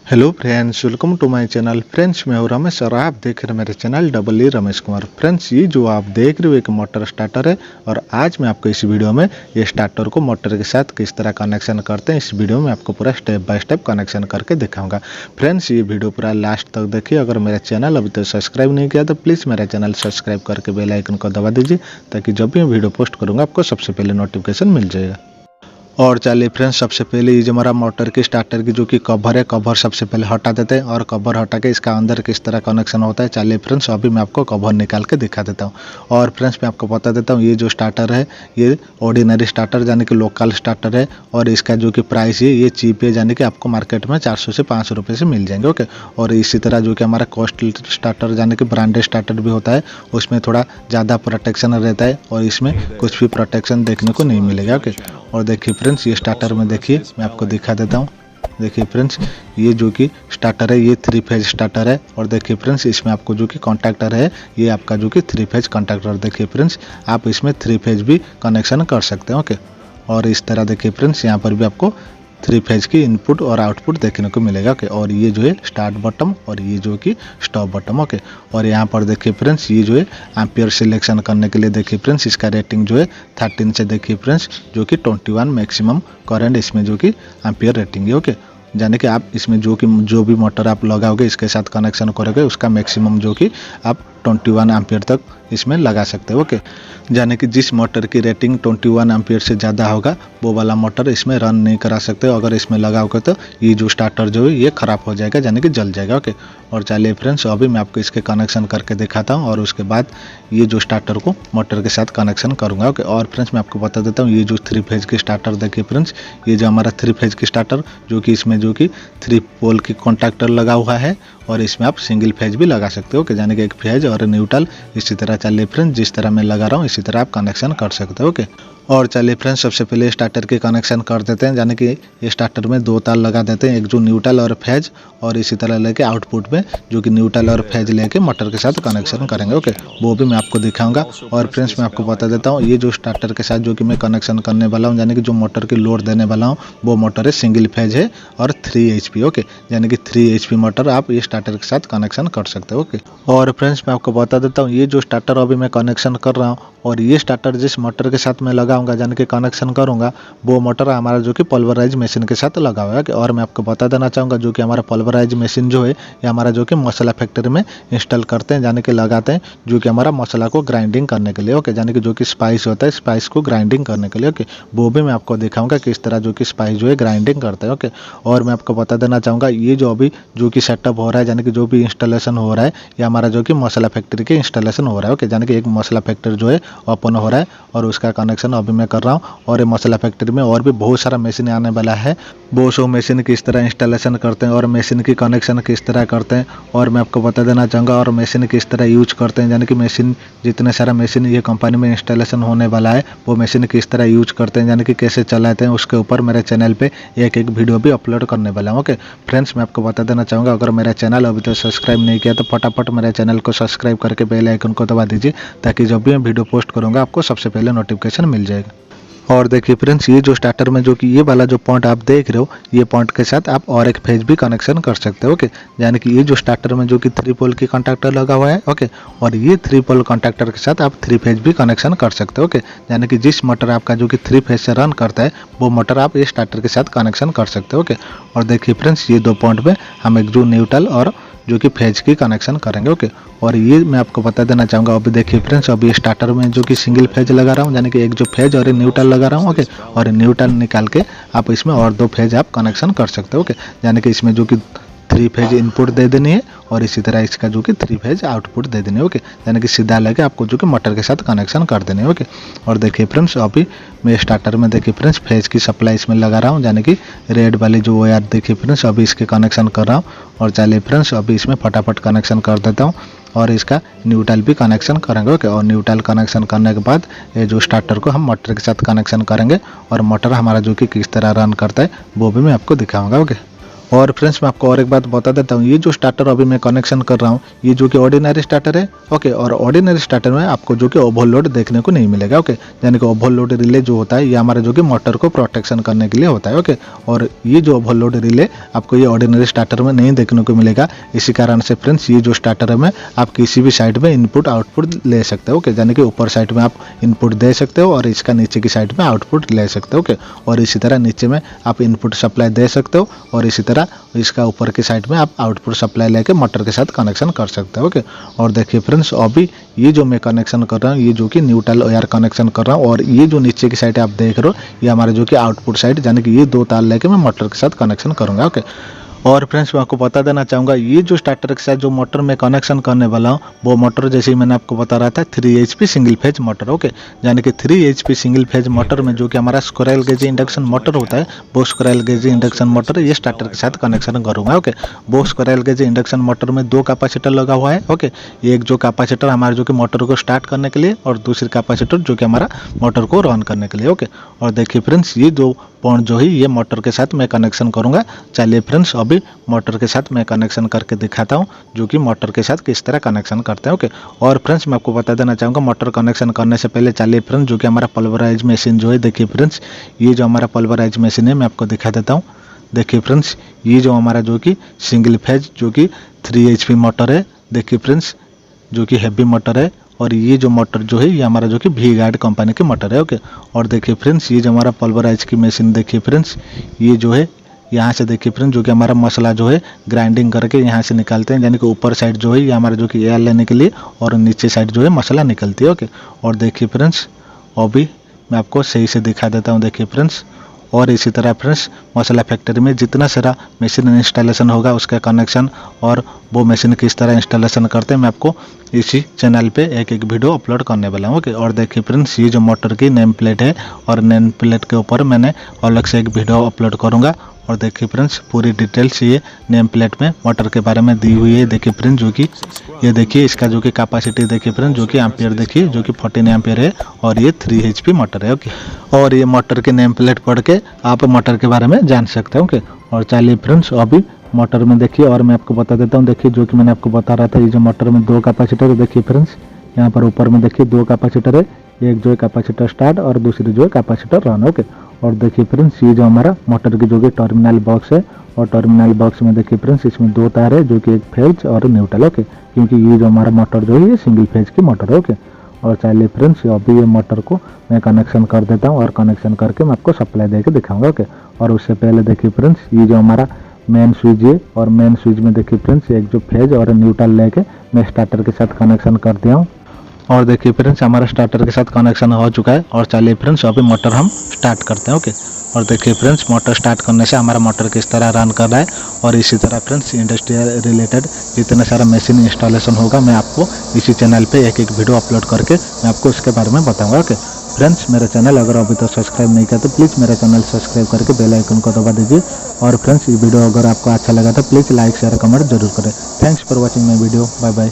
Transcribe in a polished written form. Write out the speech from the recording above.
Hello friends, welcome to my channel. Friends, मैं हूं रमेश और आप देख रहे हैं मेरे channel double Ramesh Kumar. Friends, ये जो आप देख रहे हो एक मोटर स्टार्टर है और आज मैं आपको इस वीडियो में ये स्टार्टर को मोटर के साथ किस तरह कनेक्शन करते हैं इस वीडियो में आपको पूरा स्टेप बाय स्टेप कनेक्शन करके दिखाऊंगा। फ्रेंड्स, ये वीडियो पूरा लास्ट तक देखिए। अगर मेरा चैनल अभी तक सब्सक्राइब नहीं किया तो प्लीज़ मेरा चैनल सब्सक्राइब करके बेल आइकन को दबा दीजिए ताकि जब भी मैं वीडियो पोस्ट करूँगा आपको सबसे पहले नोटिफिकेशन मिल जाएगा। और चलिए फ्रेंड्स, सबसे पहले ये जो हमारा मोटर की स्टार्टर की जो कि कवर है, कवर सबसे पहले हटा देते हैं और कवर हटा के इसका अंदर किस तरह कनेक्शन होता है। चलिए फ्रेंड्स, अभी मैं आपको कवर निकाल के दिखा देता हूँ। और फ्रेंड्स, मैं आपको बता देता हूँ ये जो स्टार्टर है ये ऑर्डिनरी स्टार्टर यानी कि लोकल स्टार्टर है और इसका जो कि प्राइस है ये चीप है, यानी कि आपको मार्केट में 400 से 500 रुपये से मिल जाएंगे। ओके। और इसी तरह जो कि हमारा कॉस्ट स्टार्टर यानी कि ब्रांडेड स्टार्टर भी होता है, उसमें थोड़ा ज़्यादा प्रोटेक्शन रहता है और इसमें कुछ भी प्रोटेक्शन देखने को नहीं मिलेगा। ओके। और देखिए फ्रेंड्स, ये स्टार्टर में देखिए मैं आपको दिखा देता हूँ। देखिए फ्रेंड्स, ये जो कि स्टार्टर है ये 3 फेज स्टार्टर है और देखिए फ्रेंड्स इसमें आपको जो कि कॉन्टैक्टर है ये आपका जो कि 3 फेज कॉन्टैक्टर। देखिए फ्रेंड्स, आप इसमें 3 फेज भी कनेक्शन कर सकते हैं। ओके। और इस तरह देखिए फ्रेंड्स यहाँ पर भी आपको 3 फेज की इनपुट और आउटपुट देखने को मिलेगा। ओके। और ये जो है स्टार्ट बटन और ये जो कि स्टॉप बटन। ओके। और यहाँ पर देखिए फ्रेंड्स ये जो है एम्पियर सिलेक्शन करने के लिए देखिए फ्रेंड्स इसका रेटिंग जो है 13 से देखिए फ्रेंड्स जो कि 21 मैक्सिमम करंट इसमें जो कि एम्पियर रेटिंग है। ओके। यानी कि आप इसमें जो भी मोटर आप लगाओगे इसके साथ कनेक्शन करोगे उसका मैक्सिमम जो कि आप 21 एम्पियर तक इसमें लगा सकते हो। ओके। यानी कि जिस मोटर की रेटिंग 21 एम्पियर से ज़्यादा होगा वो वाला मोटर इसमें रन नहीं करा सकते। अगर इसमें लगाओगे तो ये जो स्टार्टर जो है ये ख़राब हो जाएगा, यानी कि जल जाएगा। ओके। और चलिए फ्रेंड्स, अभी मैं आपको इसके कनेक्शन करके दिखाता हूँ और उसके बाद ये जो स्टार्टर को मोटर के साथ कनेक्शन करूँगा। ओके। और फ्रेंड्स, मैं आपको बता देता हूँ ये जो 3 फेज की स्टार्टर देखिए फ्रेंड्स, ये जो हमारा 3 फेज की स्टार्टर जो कि इसमें जो कि 3 पोल की कॉन्टैक्टर लगा हुआ है और इसमें आप सिंगल फेज भी लगा सकते हो। ओके। यानी कि एक फेज और न्यूट्रल इसी तरह चलिए फ्रेंड्स जिस तरह मैं लगा रहा हूँ इसी तरह आप कनेक्शन कर सकते हो। ओके। और चलिए फ्रेंड्स, सबसे पहले स्टार्टर के कनेक्शन कर देते हैं, यानी कि ये स्टार्टर में 2 तार लगा देते हैं, एक जो न्यूट्रल और फेज और इसी तरह लेके आउटपुट में जो कि न्यूट्रल और फेज लेके मोटर के साथ कनेक्शन करेंगे। ओके। वो भी मैं आपको दिखाऊंगा। और फ्रेंड्स, मैं आपको बता देता हूँ ये जो स्टार्टर के साथ जो कि मैं कनेक्शन करने वाला हूँ, यानी कि जो मोटर की लोड देने वाला हूँ वो मोटर है सिंगल फेज है और 3 HP। ओके। यानी कि 3 HP मोटर आप ये स्टार्टर के साथ कनेक्शन कर सकते हो। ओके। और फ्रेंड्स, मैं आपको बता देता हूँ ये जो स्टार्टर अभी मैं कनेक्शन कर रहा हूँ और ये स्टार्टर जिस मोटर के साथ मैं लगाऊंगा यानी कि कनेक्शन करूंगा वो मोटर हमारा जो कि पल्वराइज मशीन के साथ लगा हुआ है। और मैं आपको बता देना चाहूँगा जो कि हमारा पल्वराइज मशीन जो है ये हमारा जो कि मसाला फैक्ट्री में इंस्टॉल करते हैं, यानी कि लगाते हैं जो कि हमारा मसाला को ग्राइंडिंग करने के लिए। ओके। यानी कि जो कि स्पाइस होता है स्पाइस को ग्राइंडिंग करने के लिए। ओके। वो भी मैं आपको दिखाऊंगा किस तरह जो कि स्पाइस जो है ग्राइंडिंग करता है। ओके। और मैं आपको बता देना चाहूँगा ये जो अभी जो कि सेटअप हो रहा है यानी कि जो भी इंस्टॉलेशन हो रहा है ये हमारा जो कि मसाला फैक्ट्री के इंस्टॉलेशन हो रहा है। ओके। यानी कि एक मसाला फैक्ट्री जो है ओपन हो रहा है और उसका कनेक्शन अभी मैं कर रहा हूँ। और ये मसाला फैक्ट्री में और भी बहुत सारा मशीन आने वाला है, वो सो मशीन किस तरह इंस्टॉलेशन करते हैं और मशीन की कनेक्शन किस तरह करते हैं और मैं आपको बता देना चाहूँगा और मशीन किस तरह यूज करते हैं, यानी कि मशीन जितने सारा मशीन ये कंपनी में इंस्टॉलेशन होने वाला है वो मशीन किस तरह यूज करते हैं, यानी कि कैसे चलाते हैं, उसके ऊपर मेरे चैनल पे एक वीडियो भी अपलोड करने वाला हूँ। ओके। फ्रेंड्स, मैं आपको बता देना चाहूँगा अगर मेरा चैनल अभी तक सब्सक्राइब नहीं किया तो फटाफट मेरे चैनल को सब्सक्राइब करके बेल आइकन को दबा दीजिए ताकि जब भी मैं वीडियो पोस्ट करूँगा आपको सबसे पहले नोटिफिकेशन मिल जाएगा। और देखिए फ्रेंड्स, ये जो स्टार्टर में जो कि ये वाला जो पॉइंट आप देख रहे हो ये पॉइंट के साथ आप और एक फेज भी कनेक्शन कर सकते हो। ओके। यानी कि ये जो स्टार्टर में जो कि 3 पोल की कॉन्टैक्टर लगा हुआ है। ओके। और ये 3 पोल कॉन्टैक्टर के साथ आप 3 फेज भी कनेक्शन कर सकते हो। ओके। यानी कि जिस मोटर आपका जो कि 3 फेज से रन करता है वो मोटर आप ये स्टार्टर के साथ कनेक्शन कर सकते हो। ओके। और देखिए फ्रेंड्स, ये 2 पॉइंट में हम एक जो न्यूट्रल और जो कि फेज की कनेक्शन करेंगे। ओके। और ये मैं आपको बता देना चाहूँगा अभी देखिए फ्रेंड्स, अभी स्टार्टर में जो कि सिंगल फेज लगा रहा हूँ, यानी कि एक जो फेज और न्यूट्रल लगा रहा हूँ। ओके। और न्यूट्रल निकाल के आप इसमें और 2 फेज आप कनेक्शन कर सकते हो। ओके। यानी कि इसमें जो कि 3 फेज इनपुट दे देनी है और इसी तरह इसका जो कि 3 फेज आउटपुट दे देनी है। ओके। यानी कि सीधा लगे आपको जो कि मोटर के साथ कनेक्शन कर देने। ओके। और देखिए फ्रेंड्स, अभी मैं स्टार्टर में देखिए फ्रेंड्स फेज की सप्लाई इसमें लगा रहा हूँ, यानी कि रेड वाली जो वायर देखिए फ्रेंड्स अभी इसके कनेक्शन कर रहा हूँ। और चलिए फ्रेंड्स, अभी इसमें फटाफट कनेक्शन कर देता हूँ और इसका न्यूट्रल भी कनेक्शन करेंगे। ओके। और न्यूट्रल कनेक्शन करने के बाद ये जो स्टार्टर को हम मोटर के साथ कनेक्शन करेंगे और मोटर हमारा जो कि किस तरह रन करता है वो भी मैं आपको दिखाऊंगा। ओके। और फ्रेंड्स मैं आपको और एक बात बता देता हूँ, ये जो स्टार्टर अभी मैं कनेक्शन कर रहा हूँ ये जो कि ऑर्डिनरी स्टार्टर है। ओके, और ऑर्डिनरी स्टार्टर में आपको जो कि ओवरलोड देखने को नहीं मिलेगा। ओके, यानी कि ओवरलोड रिले जो होता है ये हमारा जो कि मोटर को प्रोटेक्शन करने के लिए होता है। ओके, और ये जो ओवरलोड रिले आपको ये ऑर्डिनरी स्टार्टर में नहीं देखने को मिलेगा। इसी कारण से फ्रेंड्स ये जो स्टार्टर में आप किसी भी साइड में इनपुट आउटपुट ले सकते हो। ओके, यानी कि ऊपर साइड में आप इनपुट दे सकते हो और इसका नीचे की साइड में आउटपुट ले सकते हो। ओके, और इसी तरह नीचे में आप इनपुट सप्लाई दे सकते हो और इसी तरह इसका ऊपर की साइड में आप आउटपुट सप्लाई लेके मोटर के साथ कनेक्शन कर सकते हो। ओके, और देखिए फ्रेंड्स अभी ये जो मैं कनेक्शन कर रहा हूँ ये जो कि न्यूट्रल वायर कनेक्शन कर रहा हूँ और ये जो नीचे की साइड आप देख रहे हो ये हमारे जो कि आउटपुट साइड यानी कि ये 2 तार लेके मैं मोटर के साथ कनेक्शन करूँगा। ओके, और फ्रेंड्स मैं आपको बता देना चाहूँगा ये जो स्टार्टर के साथ जो मोटर में कनेक्शन करने वाला हूँ वो मोटर जैसे ही मैंने आपको बता रहा था 3 HP single phase motor. Okay, यानी कि 3 HP सिंगल फेज मोटर में जो कि हमारा स्क्वायरल गेज इंडक्शन मोटर होता है वो स्क्वायरल गेज इंडक्शन मोटर ये स्टार्टर के साथ कनेक्शन करूँगा। ओके, वो स्क्वायरल गेज इंडक्शन मोटर में 2 कैपेसिटर लगा हुआ है। ओके, एक जो कैपेसिटर हमारे जो कि मोटर को स्टार्ट करने के लिए और दूसरी कैपेसिटर जो कि हमारा मोटर को रन करने के लिए। ओके, और देखिए फ्रेंड्स ये जो पॉइंट जो है ये मोटर के साथ मैं कनेक्शन करूंगा। चलिए फ्रेंड्स अभी मोटर के साथ मैं कनेक्शन करके दिखाता हूं जो कि मोटर के साथ किस तरह कनेक्शन करते हैं। ओके, और फ्रेंड्स मैं आपको बता देना चाहूँगा मोटर कनेक्शन करने से पहले चलिए फ्रेंड्स जो कि हमारा पल्वराइज मशीन जो है देखिए फ्रेंड्स ये जो हमारा पल्वराइज मशीन है मैं आपको दिखा देता हूँ। देखिए फ्रेंड्स ये जो हमारा जो कि सिंगल फेज जो कि 3 HP मोटर है। देखिए फ्रेंड्स जो कि हैवी मोटर है और ये जो मोटर जो है ये हमारा जो कि वी गार्ड कंपनी की मोटर है। ओके, और देखिए फ्रेंड्स ये जो हमारा पल्वराइज की मशीन देखिए फ्रेंड्स ये जो है यहाँ से देखिए फ्रेंड्स जो कि हमारा मसला जो है ग्राइंडिंग करके यहाँ से निकालते हैं यानी कि ऊपर साइड जो है ये हमारा जो कि एयर लेने के लिए और नीचे साइड जो है मसला निकलती है। ओके, और देखिए फ्रेंड्स अभी मैं आपको सही से दिखा देता हूँ। देखिए फ्रेंड्स और इसी तरह फ्रेंड्स मसाला फैक्ट्री में जितना सारा मशीन इंस्टॉलेशन होगा उसका कनेक्शन और वो मशीन किस तरह इंस्टॉलेशन करते हैं मैं आपको इसी चैनल पे एक एक वीडियो अपलोड करने वाला हूँ। ओके, और देखिए फ्रेंड्स ये जो मोटर की नेम प्लेट है और नेम प्लेट के ऊपर मैंने अलग से एक वीडियो अपलोड करूँगा। और देखिए फ्रेंड्स पूरी डिटेल्स ये नेम प्लेट में मोटर के बारे में दी हुई है। देखिए फ्रेंड्स जो कि ये देखिए इसका जो कि कैपेसिटी देखिए फ्रेंड्स जो कि एम्पियर देखिए जो कि 14 एम्पियर है और ये 3 HP मोटर है। ओके, और ये मोटर के नेम प्लेट पढ़ के आप मोटर के बारे में जान सकते हो। ओके, और चलिए फ्रेंड्स अभी मोटर में देखिए और मैं आपको बता देता हूँ। देखिए जो कि मैंने आपको बता रहा था ये जो मोटर में 2 कैपेसिटर है। देखिए फ्रेंड्स यहाँ पर ऊपर में देखिए 2 कैपेसिटर है, एक जो है कैपेसिटर स्टार्ट और दूसरी जो है कैपेसिटर रन। ओके, और देखिए फ्रेंड्स ये जो हमारा मोटर की जो कि टर्मिनल बॉक्स है और टर्मिनल बॉक्स में देखिए फ्रेंड्स इसमें 2 तार है जो कि एक फेज और न्यूट्रल। ओके, क्योंकि ये जो हमारा मोटर जो है ये सिंगल फेज की मोटर है। ओके, और चलिए फ्रेंड्स अभी ये मोटर को मैं कनेक्शन कर देता हूँ और कनेक्शन करके मैं आपको सप्लाई दे के दिखाऊंगा। ओके, और उससे पहले देखिए फ्रेंड्स ये जो हमारा मेन स्विच है और मेन स्विच में देखिए फ्रेंड्स एक जो फेज और न्यूट्रल लेके मैं स्टार्टर के साथ कनेक्शन कर दिया हूँ। और देखिए फ्रेंड्स हमारा स्टार्टर के साथ कनेक्शन हो चुका है। और चलिए फ्रेंड्स अभी मोटर हम स्टार्ट करते हैं। ओके, और देखिए फ्रेंड्स मोटर स्टार्ट करने से हमारा मोटर किस तरह रन कर रहा है और इसी तरह फ्रेंड्स इंडस्ट्रियल रिलेटेड जितना सारा मशीन इंस्टॉलेशन होगा मैं आपको इसी चैनल पे एक एक वीडियो अपलोड करके मैं आपको उसके बारे में बताऊंगा। ओके फ्रेंड्स, मेरा चैनल अगर अभी तक सब्सक्राइब नहीं किया तो प्लीज़ मेरा चैनल सब्सक्राइब करके बेल आइकन को दबा दीजिए। और फ्रेंड्स ये वीडियो अगर आपको अच्छा लगा तो प्लीज़ लाइक शेयर कमेंट जरूर करें। Thanks for watching my video. Bye bye.